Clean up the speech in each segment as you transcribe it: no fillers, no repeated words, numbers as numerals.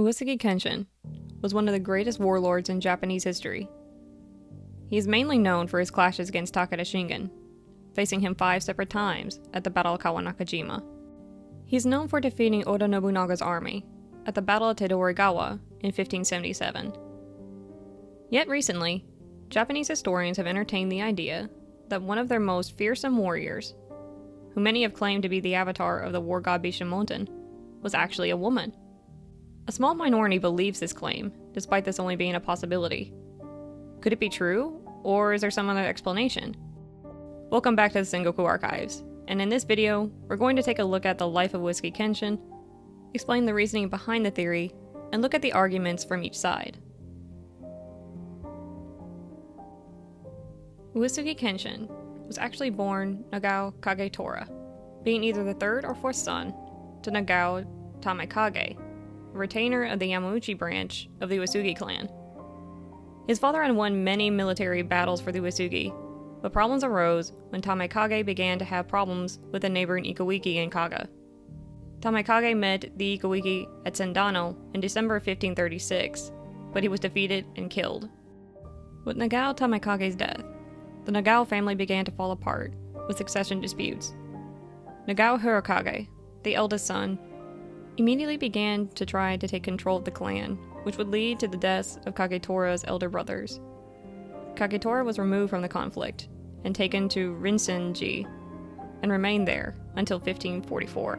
Uesugi Kenshin was one of the greatest warlords in Japanese history. He is mainly known for his clashes against Takeda Shingen, facing him 5 separate times at the Battle of Kawanakajima. He is known for defeating Oda Nobunaga's army at the Battle of Tadorigawa in 1577. Yet recently, Japanese historians have entertained the idea that one of their most fearsome warriors, who many have claimed to be the avatar of the war god Bishamonten, was actually a woman. A small minority believes this claim, despite this only being a possibility. Could it be true, or is there some other explanation? Welcome back to the Sengoku Archives, and in this video, we're going to take a look at the life of Uesugi Kenshin, explain the reasoning behind the theory, and look at the arguments from each side. Uesugi Kenshin was actually born Nagao Kagetora, being either the third or fourth son to Nagao Tamekage, a retainer of the Yamauchi branch of the Uesugi clan. His father had won many military battles for the Uesugi, but problems arose when Tamekage began to have problems with the neighboring Ikewiki in Kaga. Tamekage met the Ikewiki at Sendano in December of 1536, but he was defeated and killed. With Nagao Tamekage's death, the Nagao family began to fall apart with succession disputes. Nagao Hirokage, the eldest son, immediately began to try to take control of the clan, which would lead to the deaths of Kagetora's elder brothers. Kagetora was removed from the conflict and taken to Rinsenji and remained there until 1544.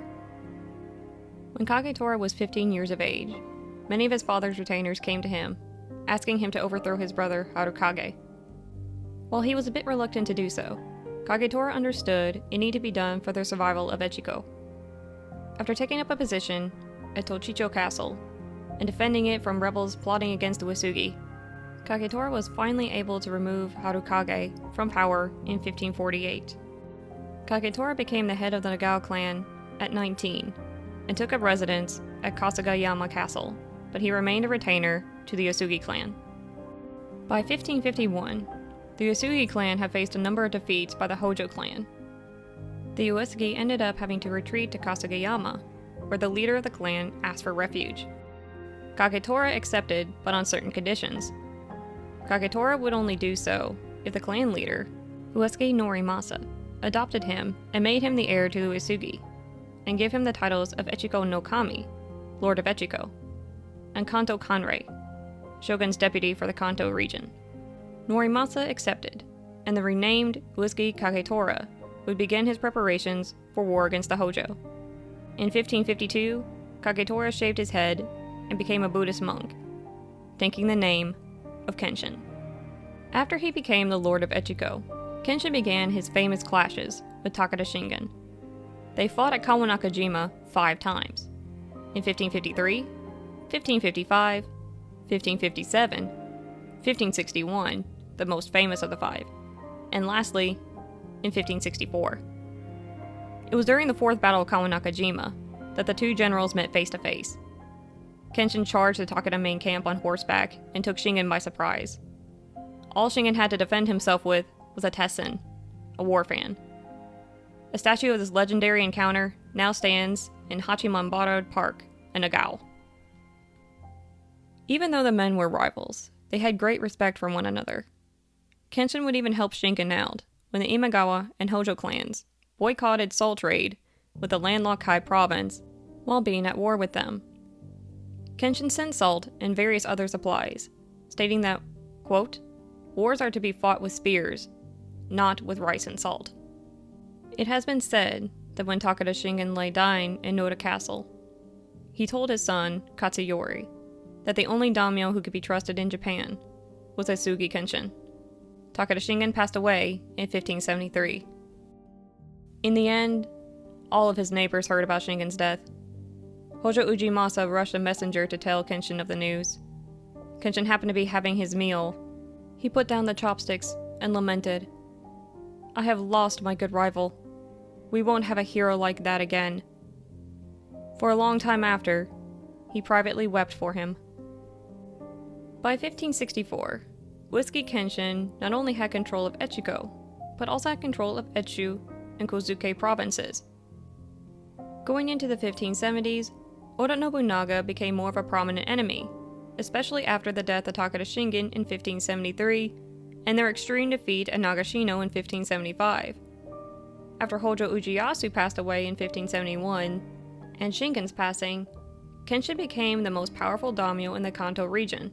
When Kagetora was 15 years of age, many of his father's retainers came to him, asking him to overthrow his brother Harukage. While he was a bit reluctant to do so, Kagetora understood it needed to be done for the survival of Echiko. After taking up a position at Tochicho Castle and defending it from rebels plotting against the Uesugi, Kagetora was finally able to remove Harukage from power in 1548. Kagetora became the head of the Nagao clan at 19 and took up residence at Kasagayama Castle, but he remained a retainer to the Uesugi clan. By 1551, the Uesugi clan had faced a number of defeats by the Hojo clan. The Uesugi ended up having to retreat to Kasagayama, where the leader of the clan asked for refuge. Kagetora accepted, but on certain conditions. Kagetora would only do so if the clan leader, Uesugi Norimasa, adopted him and made him the heir to the Uesugi, and give him the titles of Echiko no Kami, Lord of Echiko, and Kanto Kanrei, Shogun's deputy for the Kanto region. Norimasa accepted, and the renamed Uesugi Kagetora would begin his preparations for war against the Hojo. In 1552, Kagetora shaved his head and became a Buddhist monk, taking the name of Kenshin. After he became the Lord of Echiko, Kenshin began his famous clashes with Takeda Shingen. They fought at Kawanakajima 5 times, in 1553, 1555, 1557, 1561, the most famous of the 5, and lastly, in 1564. It was during the 4th Battle of Kawanakajima that the two generals met face to face. Kenshin charged the Takeda main camp on horseback and took Shingen by surprise. All Shingen had to defend himself with was a tessen, a war fan. A statue of this legendary encounter now stands in Hachimanbara Park in Nagao. Even though the men were rivals, they had great respect for one another. Kenshin would even help Shingen out when the Imagawa and Hojo clans boycotted salt trade with the landlocked Kai province while being at war with them. Kenshin sent salt and various other supplies, stating that, quote, "Wars are to be fought with spears, not with rice and salt." It has been said that when Takeda Shingen lay dying in Noda Castle, he told his son, Katsuyori, that the only daimyo who could be trusted in Japan was Uesugi Kenshin. Takeda Shingen passed away in 1573. In the end, all of his neighbors heard about Shingen's death. Hojo Ujimasa rushed a messenger to tell Kenshin of the news. Kenshin happened to be having his meal. He put down the chopsticks and lamented, "I have lost my good rival. We won't have a hero like that again." For a long time after, he privately wept for him. By 1564, Uesugi Kenshin not only had control of Echiko, but also had control of Etsu and Kozuke provinces. Going into the 1570s, Oda Nobunaga became more of a prominent enemy, especially after the death of Takeda Shingen in 1573 and their extreme defeat at Nagashino in 1575. After Hojo Ujiyasu passed away in 1571, and Shingen's passing, Kenshin became the most powerful daimyo in the Kanto region.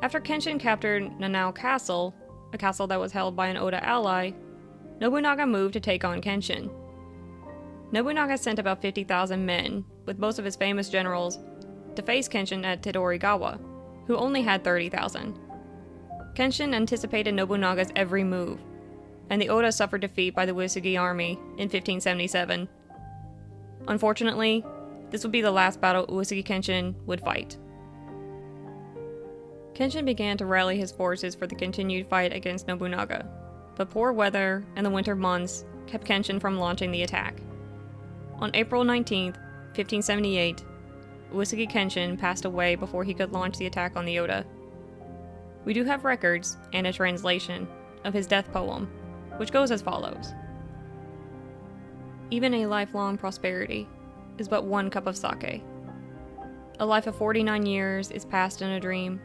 After Kenshin captured Nanao Castle, a castle that was held by an Oda ally, Nobunaga moved to take on Kenshin. Nobunaga sent about 50,000 men, with most of his famous generals, to face Kenshin at Todorigawa, who only had 30,000. Kenshin anticipated Nobunaga's every move, and the Oda suffered defeat by the Uesugi army in 1577. Unfortunately, this would be the last battle Uesugi Kenshin would fight. Kenshin began to rally his forces for the continued fight against Nobunaga, but poor weather and the winter months kept Kenshin from launching the attack. On April 19, 1578, Uesugi Kenshin passed away before he could launch the attack on the Oda. We do have records and a translation of his death poem, which goes as follows. Even a lifelong prosperity is but one cup of sake. A life of 49 years is passed in a dream.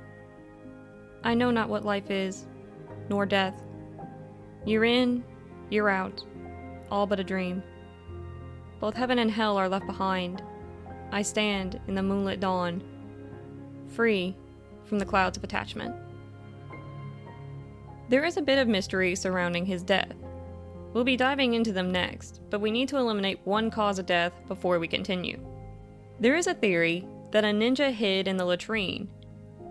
I know not what life is, nor death. Year in, year out, all but a dream. Both heaven and hell are left behind. I stand in the moonlit dawn, free from the clouds of attachment. There is a bit of mystery surrounding his death. We'll be diving into them next, but we need to eliminate one cause of death before we continue. There is a theory that a ninja hid in the latrine,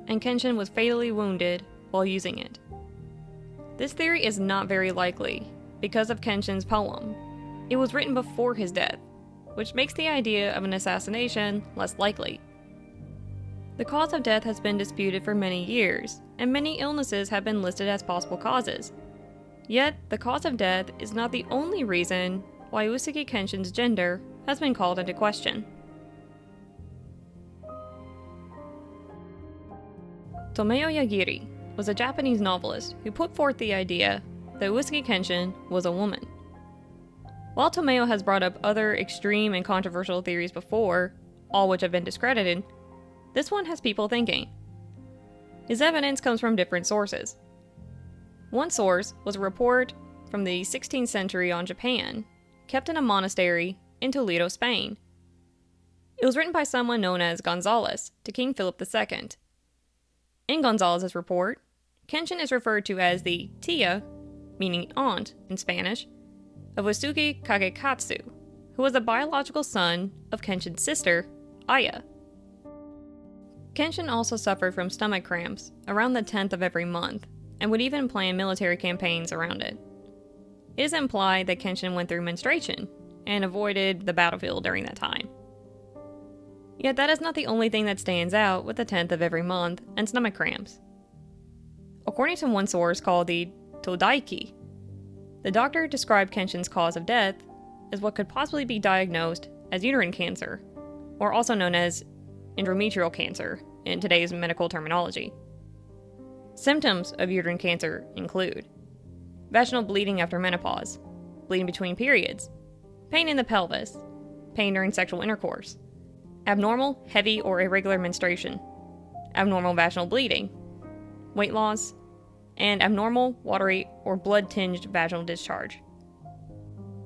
and Kenshin was fatally wounded while using it. This theory is not very likely because of Kenshin's poem. It was written before his death, which makes the idea of an assassination less likely. The cause of death has been disputed for many years, and many illnesses have been listed as possible causes. Yet, the cause of death is not the only reason why Uesugi Kenshin's gender has been called into question. Tomeo Yagiri was a Japanese novelist who put forth the idea that Uesugi Kenshin was a woman. While Tomeo has brought up other extreme and controversial theories before, all which have been discredited, this one has people thinking. His evidence comes from different sources. One source was a report from the 16th century on Japan, kept in a monastery in Toledo, Spain. It was written by someone known as Gonzales to King Philip II. In Gonzales' report, Kenshin is referred to as the tia, meaning aunt in Spanish, of Uesugi Kagekatsu, who was a biological son of Kenshin's sister, Aya. Kenshin also suffered from stomach cramps around the 10th of every month, and would even plan military campaigns around it. It is implied that Kenshin went through menstruation, and avoided the battlefield during that time. Yet that is not the only thing that stands out with the 10th of every month and stomach cramps. According to one source called the Todaiki, the doctor described Kenshin's cause of death as what could possibly be diagnosed as uterine cancer, or also known as endometrial cancer in today's medical terminology. Symptoms of uterine cancer include vaginal bleeding after menopause, bleeding between periods, pain in the pelvis, pain during sexual intercourse, abnormal, heavy, or irregular menstruation, abnormal vaginal bleeding, weight loss, and abnormal, watery, or blood-tinged vaginal discharge.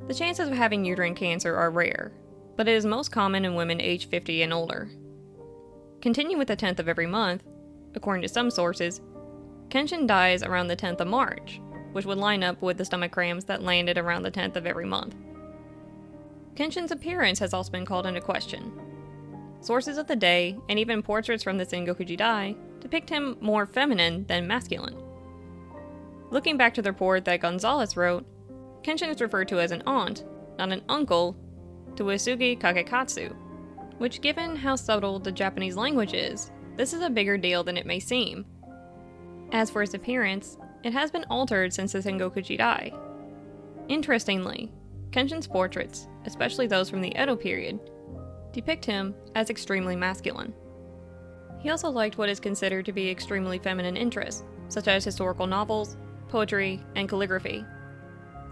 The chances of having uterine cancer are rare, but it is most common in women aged 50 and older. Continuing with the 10th of every month, according to some sources, Kenshin dies around the 10th of March, which would line up with the stomach cramps that landed around the 10th of every month. Kenshin's appearance has also been called into question. Sources of the day, and even portraits from the Sengoku Jidai, depict him more feminine than masculine. Looking back to the report that Gonzales wrote, Kenshin is referred to as an aunt, not an uncle, to Uesugi Kagekatsu, which, given how subtle the Japanese language is, this is a bigger deal than it may seem. As for his appearance, it has been altered since the Sengoku Jidai. Interestingly, Kenshin's portraits, especially those from the Edo period, depict him as extremely masculine. He also liked what is considered to be extremely feminine interests, such as historical novels, poetry, and calligraphy.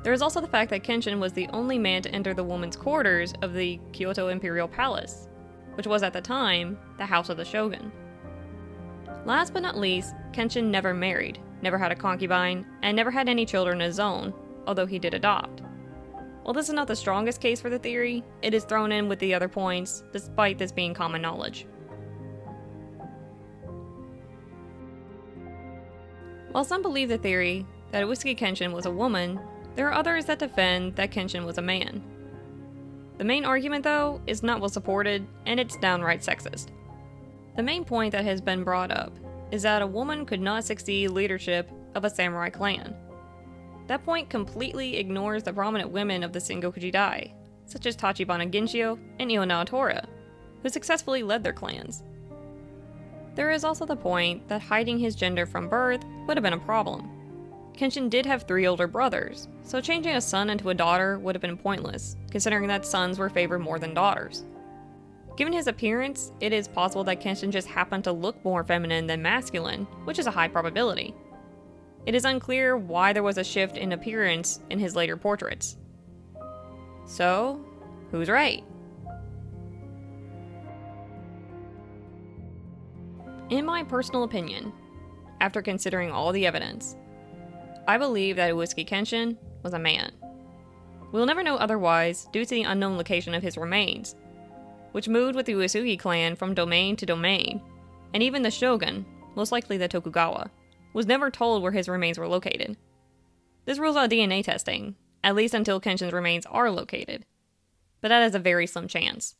There is also the fact that Kenshin was the only man to enter the women's quarters of the Kyoto Imperial Palace. which was at the time the house of the shogun. Last but not least, Kenshin never married, never had a concubine, and never had any children of his own, although he did adopt. While this is not the strongest case for the theory, it is thrown in with the other points, despite this being common knowledge. While some believe the theory that Uesugi Kenshin was a woman, there are others that defend that Kenshin was a man. The main argument, though, is not well supported, and it's downright sexist. The main point that has been brought up is that a woman could not succeed leadership of a samurai clan. That point completely ignores the prominent women of the Sengoku Jidai, such as Tachibana Ginshio and Io Naotora, who successfully led their clans. There is also the point that hiding his gender from birth would have been a problem. Kenshin did have 3 older brothers, so changing a son into a daughter would have been pointless, considering that sons were favored more than daughters. Given his appearance, it is possible that Kenshin just happened to look more feminine than masculine, which is a high probability. It is unclear why there was a shift in appearance in his later portraits. So, who's right? In my personal opinion, after considering all the evidence, I believe that Uesugi Kenshin was a man. We'll never know otherwise due to the unknown location of his remains, which moved with the Uesugi clan from domain to domain, and even the shogun, most likely the Tokugawa, was never told where his remains were located. This rules out DNA testing, at least until Kenshin's remains are located, but that is a very slim chance.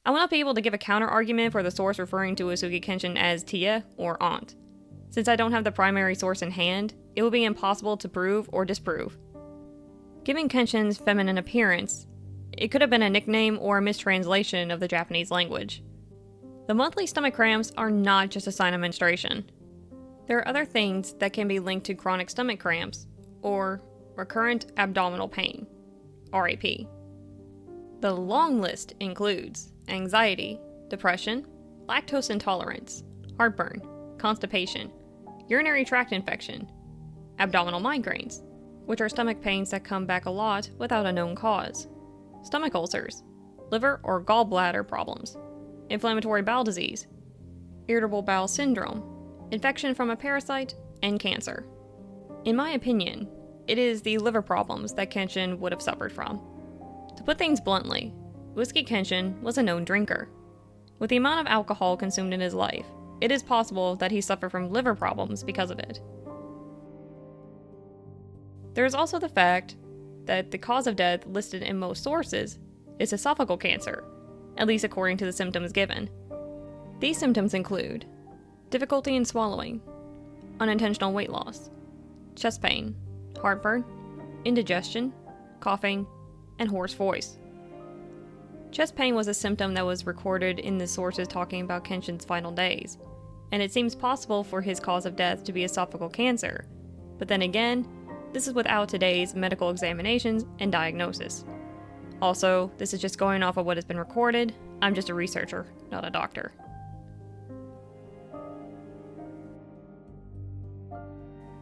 I will not be able to give a counter-argument for the source referring to Uesugi Kenshin as Tia or aunt. Since I don't have the primary source in hand, it will be impossible to prove or disprove. Given Kenshin's feminine appearance, it could have been a nickname or a mistranslation of the Japanese language. The monthly stomach cramps are not just a sign of menstruation. There are other things that can be linked to chronic stomach cramps, or recurrent abdominal pain, RAP. The long list includes anxiety, depression, lactose intolerance, heartburn, constipation, urinary tract infection, abdominal migraines, which are stomach pains that come back a lot without a known cause, stomach ulcers, liver or gallbladder problems, inflammatory bowel disease, irritable bowel syndrome, infection from a parasite, and cancer. In my opinion, it is the liver problems that Kenshin would have suffered from. To put things bluntly, Uesugi Kenshin was a known drinker. With the amount of alcohol consumed in his life, it is possible that he suffered from liver problems because of it. There is also the fact that the cause of death listed in most sources is esophageal cancer, at least according to the symptoms given. These symptoms include difficulty in swallowing, unintentional weight loss, chest pain, heartburn, indigestion, coughing, and hoarse voice. Chest pain was a symptom that was recorded in the sources talking about Kenshin's final days, and it seems possible for his cause of death to be esophageal cancer, but then again, this is without today's medical examinations and diagnosis. Also, this is just going off of what has been recorded. I'm just a researcher, not a doctor.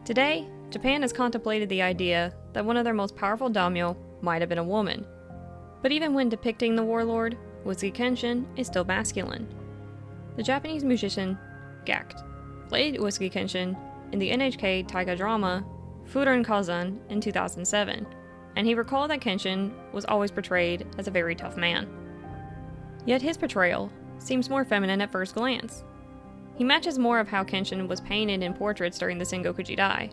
Today, Japan has contemplated the idea that one of their most powerful daimyo might have been a woman. But even when depicting the warlord, Uesugi Kenshin is still masculine. The Japanese musician Gackt played Uesugi Kenshin in the NHK Taiga drama Furin Kazan in 2007, and he recalled that Kenshin was always portrayed as a very tough man. Yet his portrayal seems more feminine at first glance. He matches more of how Kenshin was painted in portraits during the Sengoku Jidai.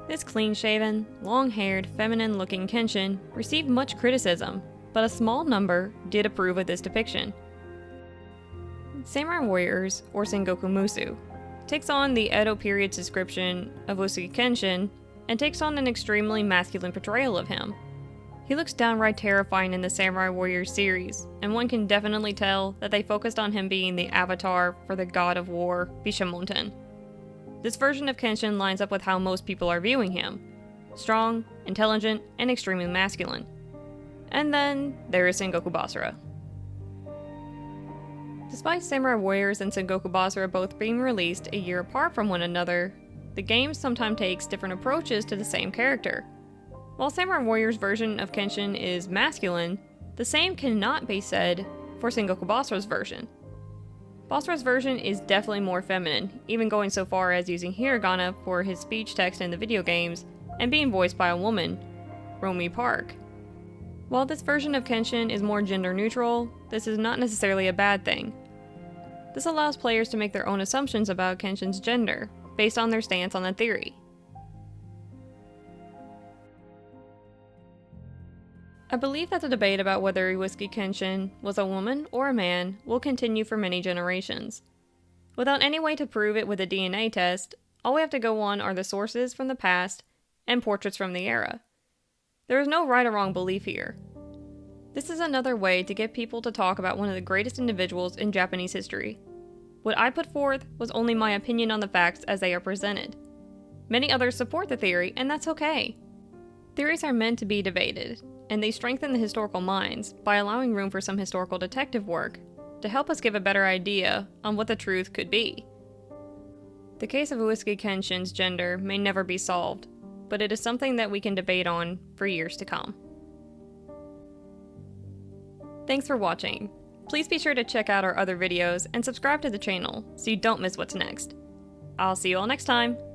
This clean-shaven, long-haired, feminine-looking Kenshin received much criticism, but a small number did approve of this depiction. Samurai Warriors, or Sengoku Musu, takes on the Edo period's description of Uesugi Kenshin and takes on an extremely masculine portrayal of him. He looks downright terrifying in the Samurai Warriors series, and one can definitely tell that they focused on him being the avatar for the god of war, Bishamonten. This version of Kenshin lines up with how most people are viewing him: strong, intelligent, and extremely masculine. And then there is Sengoku BASARA. Despite Samurai Warriors and Sengoku BASARA both being released a year apart from one another, the game sometimes takes different approaches to the same character. While Samurai Warriors' version of Kenshin is masculine, the same cannot be said for Sengoku Basara's version. Basara's version is definitely more feminine, even going so far as using hiragana for his speech text in the video games, and being voiced by a woman, Romy Park. While this version of Kenshin is more gender neutral, this is not necessarily a bad thing. This allows players to make their own assumptions about Kenshin's gender, based on their stance on the theory. I believe that the debate about whether Uesugi Kenshin was a woman or a man will continue for many generations. Without any way to prove it with a DNA test, all we have to go on are the sources from the past and portraits from the era. There is no right or wrong belief here. This is another way to get people to talk about one of the greatest individuals in Japanese history. What I put forth was only my opinion on the facts as they are presented. Many others support the theory, and that's okay. Theories are meant to be debated, and they strengthen the historical minds by allowing room for some historical detective work to help us give a better idea on what the truth could be. The case of Uesugi Kenshin's gender may never be solved, but it is something that we can debate on for years to come. Thanks for watching. Please be sure to check out our other videos and subscribe to the channel so you don't miss what's next. I'll see you all next time!